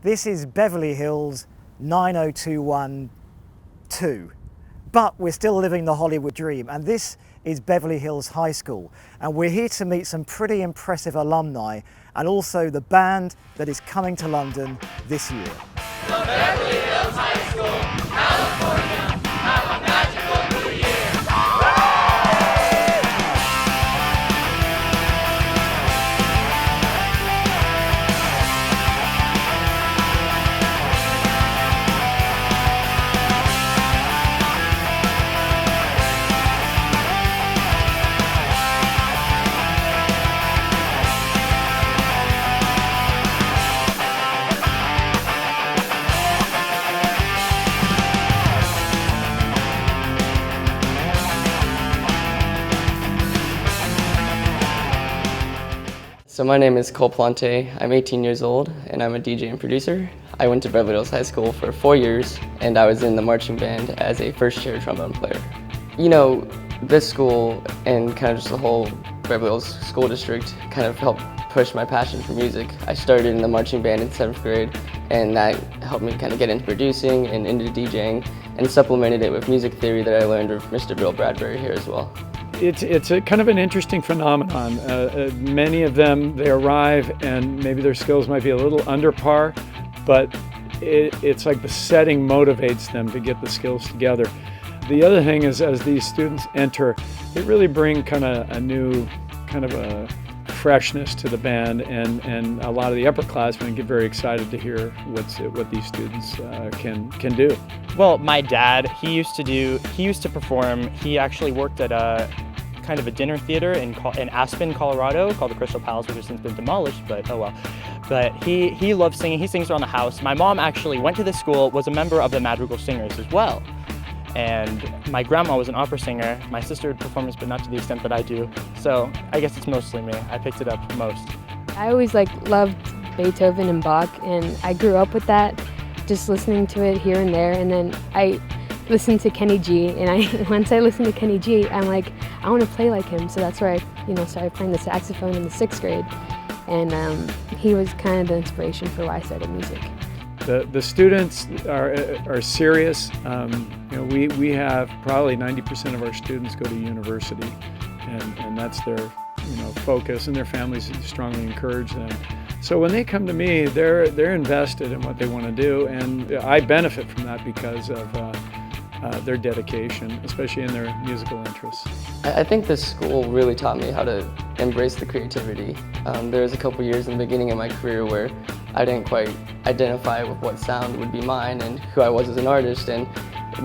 This is Beverly Hills 90212, but we're still living the Hollywood dream, and this is Beverly Hills High School, and we're here to meet some pretty impressive alumni and also the band that is coming to London this year. The Beverly Hills High School, California, have a magical new year. So my name is Cole Plante. I'm 18 years old and I'm a DJ and producer. I went to Beverly Hills High School for 4 years and I was in the marching band as a first chair trombone player. You know, this school and kind of just the whole Beverly Hills school district kind of helped push my passion for music. I started in the marching band in 7th grade and that helped me kind of get into producing and into DJing and supplemented it with music theory that I learned with Mr. Bill Bradbury here as well. It's a kind of an interesting phenomenon. Many of them, they arrive and maybe their skills might be a little under par, but it's like the setting motivates them to get the skills together. The other thing is, as these students enter, they really bring kind of a new kind of a freshness to the band, and a lot of the upperclassmen get very excited to hear what these students can do. Well, my dad, he used to perform. He actually worked at a kind of a dinner theater in Aspen, Colorado, called the Crystal Palace, which has since been demolished, but oh well. But he loves singing. He sings around the house. My mom actually went to this school, was a member of the Madrigal Singers as well. And my grandma was an opera singer. My sister performs, but not to the extent that I do. So I guess it's mostly me. I picked it up most. I always loved Beethoven and Bach, and I grew up with that, just listening to it here and there. And then I listened to Kenny G, and once I listened to Kenny G, I'm like, I want to play like him. So that's where I started playing the saxophone in the 6th grade. And he was kind of the inspiration for why I started music. The students are serious. We have probably 90% of our students go to university, and that's their focus, and their families strongly encourage them. So when they come to me, they're invested in what they want to do, and I benefit from that because of their dedication, especially in their musical interests. I think this school really taught me how to embrace the creativity. There was a couple years in the beginning of my career where I didn't quite identify with what sound would be mine and who I was as an artist, and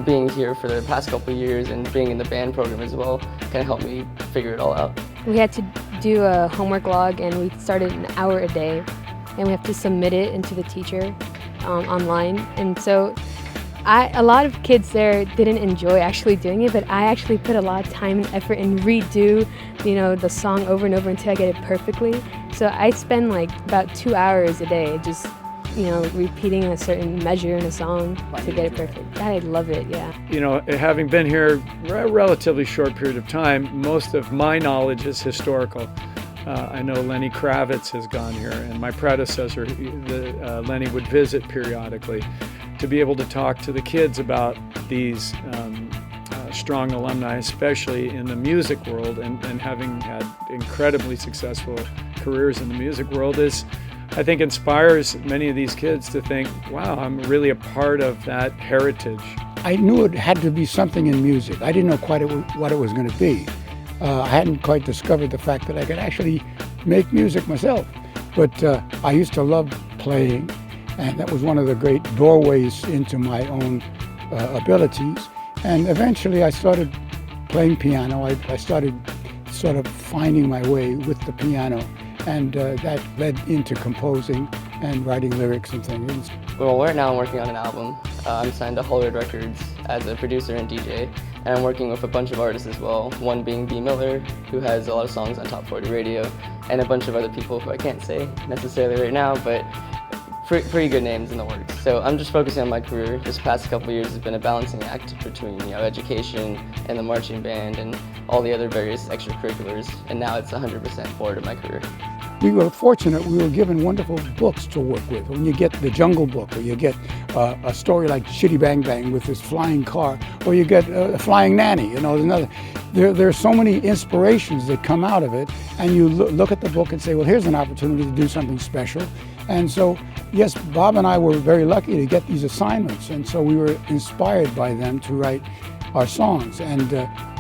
being here for the past couple years and being in the band program as well kind of helped me figure it all out. We had to do a homework log, and we started an hour a day, and we have to submit it into the teacher online. And so a lot of kids there didn't enjoy actually doing it, but I actually put a lot of time and effort and redo the song over and over until I get it perfectly. So I spend about 2 hours a day just repeating a certain measure in a song to get it perfect. I love it, yeah. Having been here a relatively short period of time, most of my knowledge is historical. I know Lenny Kravitz has gone here, and my predecessor, Lenny, would visit periodically to be able to talk to the kids about these strong alumni, especially in the music world, and having had incredibly successful careers in the music world I think inspires many of these kids to think, wow, I'm really a part of that heritage. I knew it had to be something in music. I didn't know quite what it was going to be. I hadn't quite discovered the fact that I could actually make music myself. But I used to love playing, and that was one of the great doorways into my own abilities. And eventually I started playing piano. I started sort of finding my way with the piano, and that led into composing and writing lyrics and things. Well, right now I'm working on an album. I'm signed to Hollywood Records as a producer and DJ, and I'm working with a bunch of artists as well, one being B. Miller, who has a lot of songs on Top 40 Radio, and a bunch of other people who I can't say necessarily right now, but pretty good names in the works. So I'm just focusing on my career. This past couple years has been a balancing act between education and the marching band and all the other various extracurriculars, and now it's 100% forward in my career. we were fortunate, we were given wonderful books to work with. When you get the Jungle Book, or you get a story like Shitty Bang Bang with this flying car, or you get a Flying Nanny, there's another. There are so many inspirations that come out of it, and you look at the book and say, well, here's an opportunity to do something special. And so, yes, Bob and I were very lucky to get these assignments, and so we were inspired by them to write our songs. And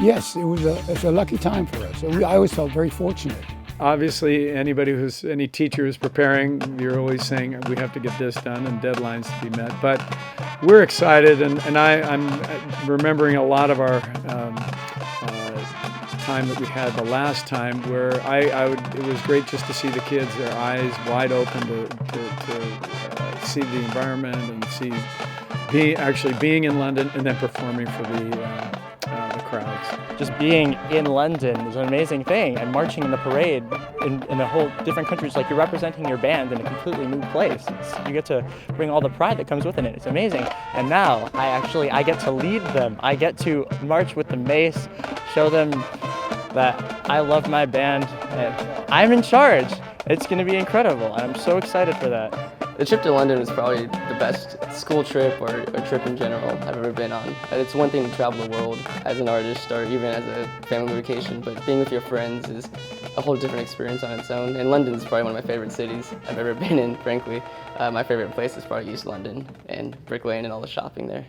yes, it's a lucky time for us. I always felt very fortunate. Obviously, any teacher who's preparing, you're always saying we have to get this done and deadlines to be met. But we're excited, and I'm remembering a lot of our time that we had the last time, where it was great just to see the kids, their eyes wide open to see the environment and see being in London and then performing for the crowds. Just being in London is an amazing thing, and marching in the parade in a whole different countries, like you're representing your band in a completely new place. You get to bring all the pride that comes with it. It's amazing. And now I get to lead them. I get to march with the mace, show them that I love my band and I'm in charge. It's going to be incredible, and I'm so excited for that. The trip to London was probably the best school trip or a trip in general I've ever been on. It's one thing to travel the world as an artist or even as a family vacation, but being with your friends is a whole different experience on its own. And London is probably one of my favorite cities I've ever been in, frankly. My favorite place is probably East London and Brick Lane and all the shopping there.